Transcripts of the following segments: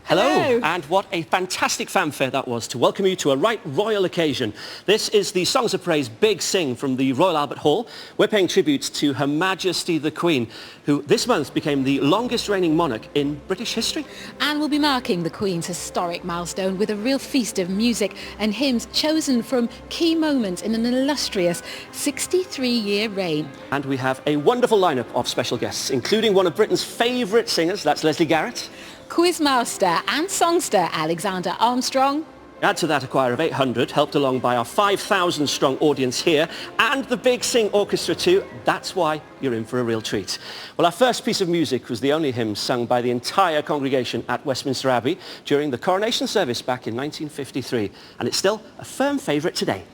Hello, and what a fantastic fanfare that was to welcome you to a right royal occasion. This is the Songs of Praise Big Sing from the Royal Albert Hall. We're paying tribute to Her Majesty the Queen, who this month became the longest reigning monarch in British history. And we'll be marking the Queen's historic milestone with a real feast of music and hymns chosen from key moments in an illustrious 63-year reign. And we have a wonderful lineup of special guests, including one of Britain's favourite singers, that's Leslie Garrett. Quizmaster and songster Alexander Armstrong. Add to that a choir of 800, helped along by our 5,000 strong audience here, and the Big Sing Orchestra too. That's why you're in for a real treat. Well, our first piece of music was the only hymn sung by the entire congregation at Westminster Abbey during the coronation service back in 1953, and it's still a firm favourite today.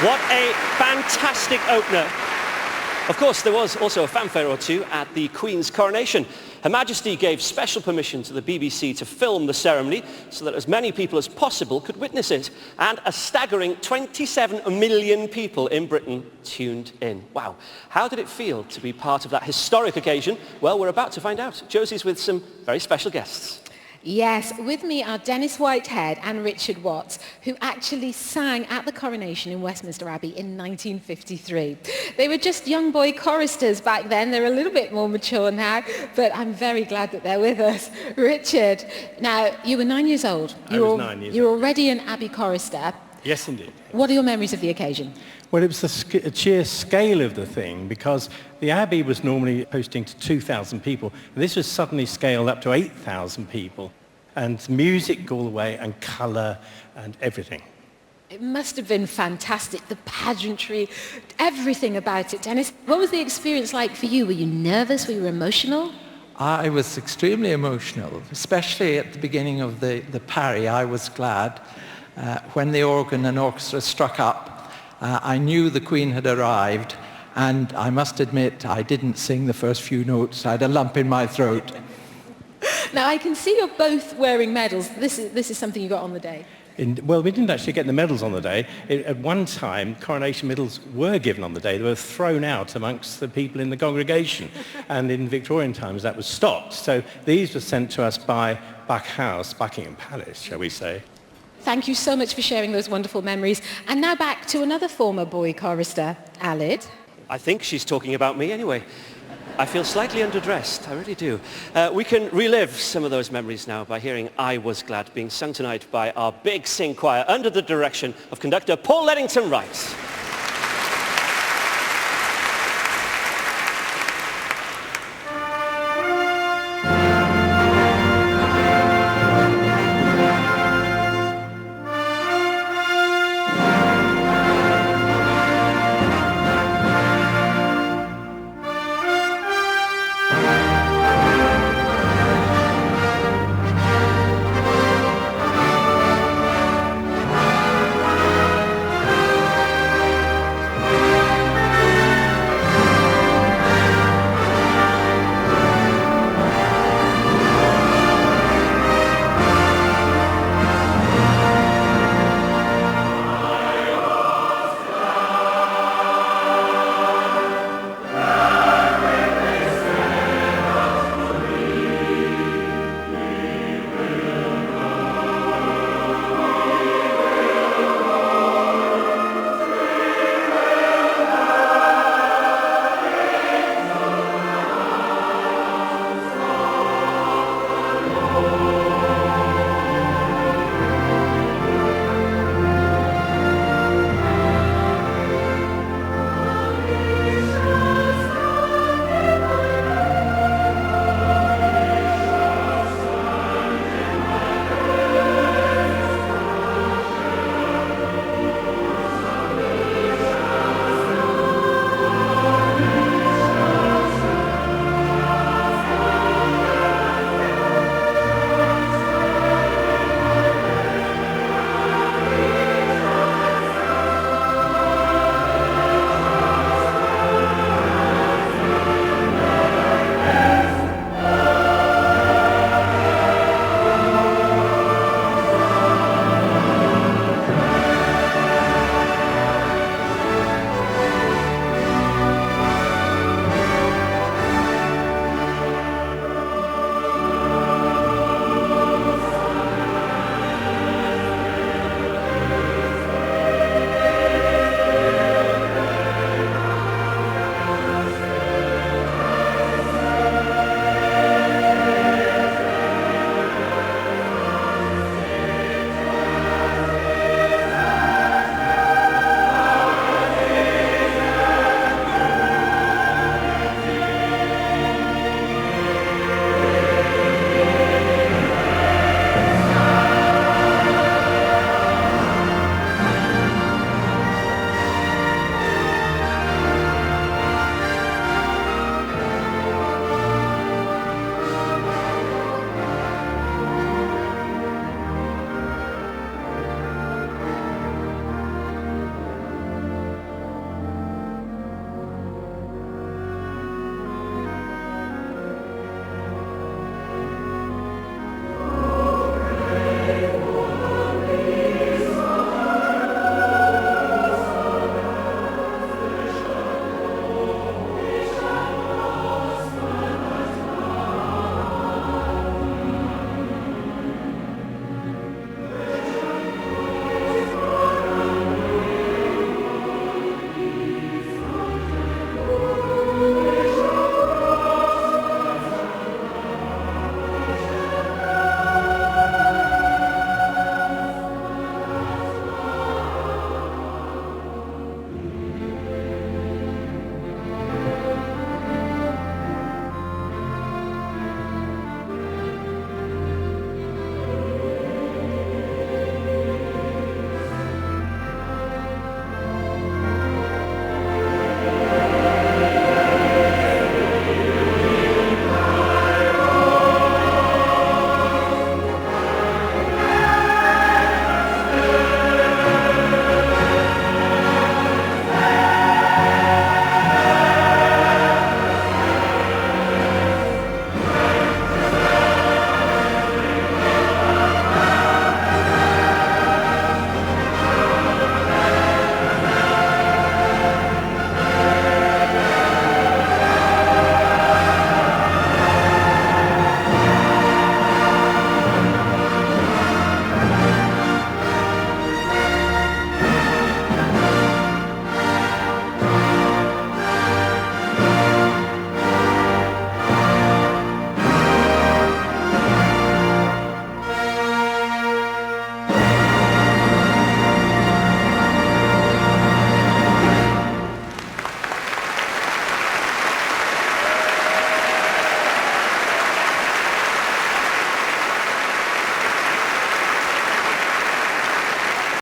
What a fantastic opener. Of course, there was also a fanfare or two at the Queen's coronation. Her Majesty gave special permission to the BBC to film the ceremony so that as many people as possible could witness it. And a staggering 27 million people in Britain tuned in. Wow. How did it feel to be part of that historic occasion? Well, we're about to find out. Josie's with some very special guests. Yes, with me are Dennis Whitehead and Richard Watts, who actually sang at the coronation in Westminster Abbey in 1953. They were just young boy choristers back then. They're a little bit more mature now, but I'm very glad that they're with us. Richard, now, you were 9 years old. I was 9 years old. You were already an Abbey chorister. Yes, indeed. What are your memories of the occasion? Well, it was the sheer scale of the thing, because the Abbey was normally hosting to 2,000 people. This was suddenly scaled up to 8,000 people, and music all the way, and colour, and everything. It must have been fantastic, the pageantry, everything about it. Dennis, what was the experience like for you? Were you nervous? Were you emotional? I was extremely emotional, especially at the beginning of the parry. I was glad. When the organ and orchestra struck up, I knew the Queen had arrived, and I must admit I didn't sing the first few notes. I had a lump in my throat. Now, I can see you're both wearing medals. This is something you got on the day. Well, we didn't actually get the medals on the day. At one time, coronation medals were given on the day. They were thrown out amongst the people in the congregation. And in Victorian times, that was stopped. So these were sent to us by Buckingham Palace, shall we say. Thank you so much for sharing those wonderful memories. And now back to another former boy chorister, Alid. I think she's talking about me anyway. I feel slightly underdressed, I really do. We can relive some of those memories now by hearing I Was Glad being sung tonight by our Big Sing Choir under the direction of conductor Paul Leddington Wright.